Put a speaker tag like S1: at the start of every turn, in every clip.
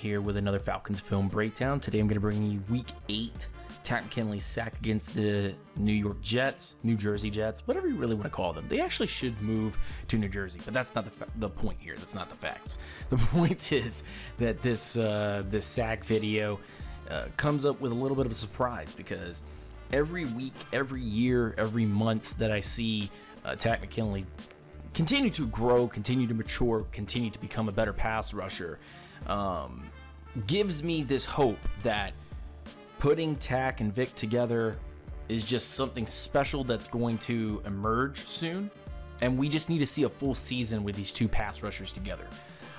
S1: here with another Falcons film breakdown. Today I'm going to bring you Week 8 Takk McKinley sack against the New Jersey Jets, whatever you really want to call them. They actually should move to New Jersey, but that's not the point here. That's not the facts. The point is that this sack video comes up with a little bit of a surprise, because every week, every year, every month that I see Takk McKinley continue to grow, continue to mature, continue to become a better pass rusher, gives me this hope that putting Takk and Vic together is just something special that's going to emerge soon, and we just need to see a full season with these two pass rushers together.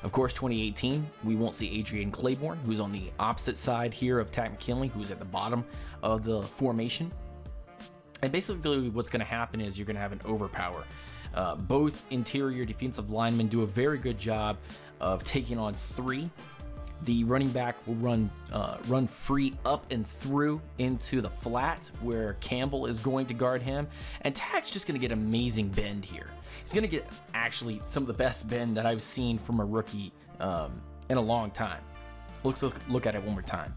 S1: Of course, 2018, we won't see Adrian Claiborne, who's on the opposite side here of Takk McKinley, who's at the bottom of the formation. And basically what's going to happen is you're going to have an overpower. Both interior defensive linemen do a very good job of taking on three. The running back will run free up and through into the flat where Campbell is going to guard him. And Takk's just going to get amazing bend here. He's going to get actually some of the best bend that I've seen from a rookie in a long time. Look at it one more time.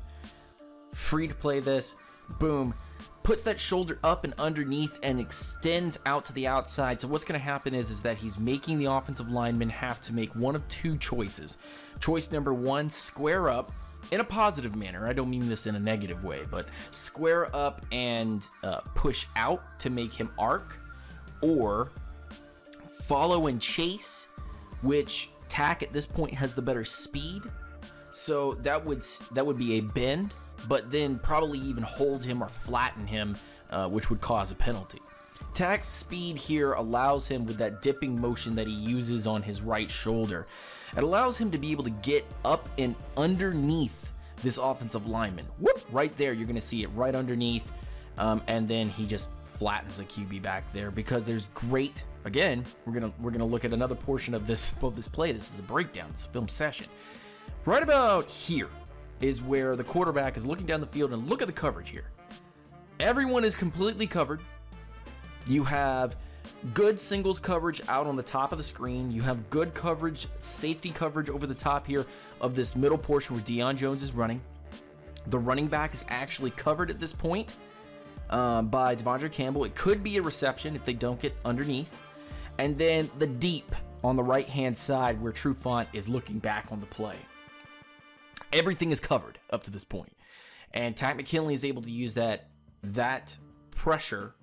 S1: Free to play this. Boom. Puts that shoulder up and underneath and extends out to the outside. So what's going to happen is that he's making the offensive linemen have to make one of two choices. Choice number one, square up in a positive manner. I don't mean this in a negative way, but square up and push out to make him arc, or follow and chase, which Takk at this point has the better speed. So that would be a bend, but then probably even hold him or flatten him, which would cause a penalty. Takk's speed here allows him, with that dipping motion that he uses on his right shoulder, it allows him to be able to get up and underneath this offensive lineman. Whoop! Right there, you're going to see it right underneath, and then he just flattens the QB back there, because there's great. Again, we're gonna look at another portion of this play. This is a breakdown. It's a film session. Right about here is where the quarterback is looking down the field, and look at the coverage here. Everyone is completely covered. You have good singles coverage out on the top of the screen. You have good coverage, safety coverage over the top here of this middle portion where Deion Jones is running. The running back is actually covered at this point by Devondre Campbell. It could be a reception if they don't get underneath. And then the deep on the right-hand side where Trufant is looking back on the play. Everything is covered up to this point. And Takk McKinley is able to use that pressure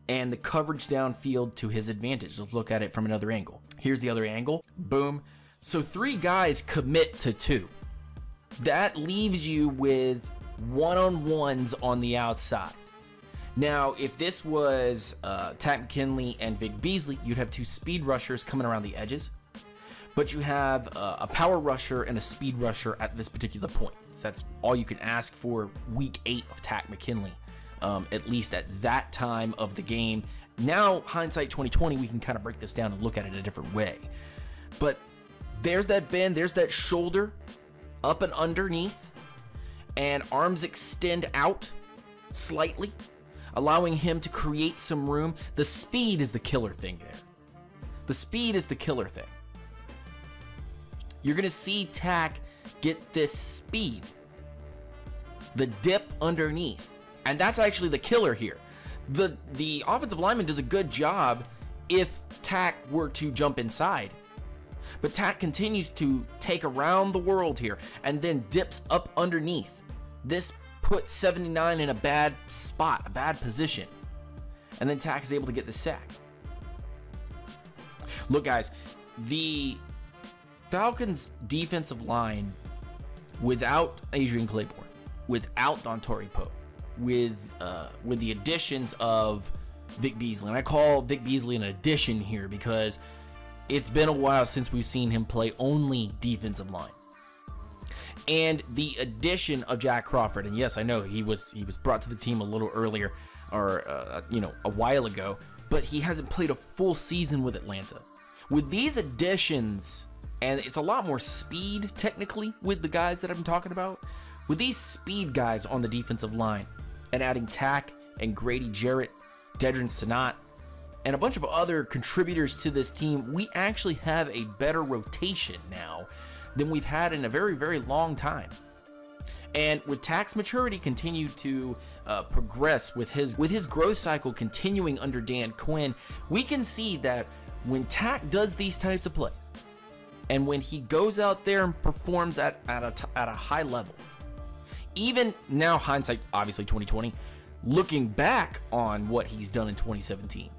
S1: and the coverage downfield to his advantage. Let's look at it from another angle. Here's the other angle. Boom. So three guys commit to two. That leaves you with one-on-ones on the outside. Now, if this was Takk McKinley and Vic Beasley, you'd have two speed rushers coming around the edges. But you have a power rusher and a speed rusher at this particular point. So that's all you can ask for week 8 of Takk McKinley, at least at that time of the game. Now, hindsight 2020, we can kind of break this down and look at it a different way. But there's that bend, there's that shoulder up and underneath, and arms extend out slightly, allowing him to create some room. The speed is the killer thing there. The speed is the killer thing. You're going to see Takk get this speed, the dip underneath, and that's actually the killer here. The offensive lineman does a good job if Takk were to jump inside, but Takk continues to take around the world here and then dips up underneath. This puts 79 in a bad spot, a bad position, and then Takk is able to get the sack. Look, guys, the Falcons defensive line, without Adrian Claiborne, without Dontari Poe, with the additions of Vic Beasley, and I call Vic Beasley an addition here because it's been a while since we've seen him play only defensive line, and the addition of Jack Crawford. And yes, I know he was brought to the team a little earlier, or a while ago, but he hasn't played a full season with Atlanta. With these additions, and it's a lot more speed, technically, with the guys that I'm talking about. With these speed guys on the defensive line, and adding Takk and Grady Jarrett, Dedrin Sanat, and a bunch of other contributors to this team, we actually have a better rotation now than we've had in a very, very long time. And with Takk's maturity continue to progress, with his growth cycle continuing under Dan Quinn, we can see that when Takk does these types of plays, and when he goes out there and performs at a high level, even now, hindsight, obviously 2020, looking back on what he's done in 2017,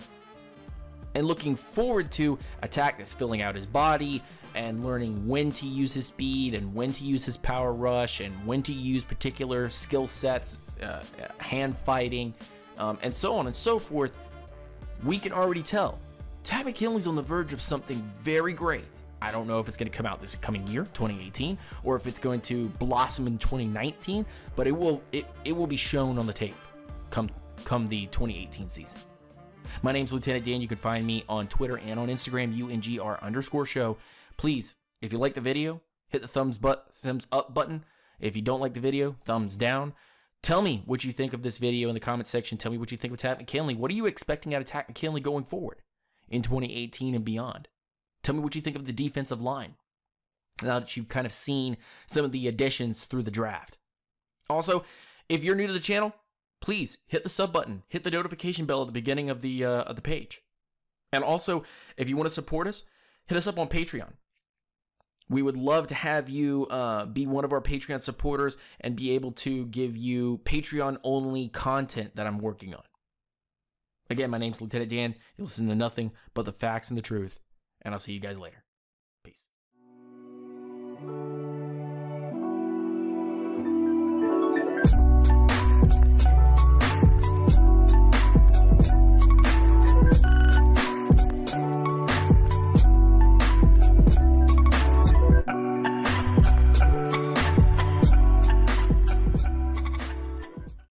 S1: and looking forward to a Takk that's filling out his body and learning when to use his speed and when to use his power rush and when to use particular skill sets, hand fighting, and so on and so forth, we can already tell Takk McKinley's on the verge of something very great. I don't know if it's going to come out this coming year, 2018, or if it's going to blossom in 2019, but it will be shown on the tape come the 2018 season. My name's Lieutenant Dan. You can find me on Twitter and on Instagram, UNGR_show. Please, if you like the video, hit the thumbs up button. If you don't like the video, thumbs down. Tell me what you think of this video in the comment section. Tell me what you think of Takk McKinley. What are you expecting out of Takk McKinley going forward in 2018 and beyond? Tell me what you think of the defensive line now that you've kind of seen some of the additions through the draft. Also, if you're new to the channel, please hit the sub button, hit the notification bell at the beginning of the page. And also, if you want to support us, hit us up on Patreon. We would love to have you be one of our Patreon supporters and be able to give you Patreon-only content that I'm working on. Again, my name's Lieutenant Dan. You listen to nothing but the facts and the truth, and I'll see you guys later.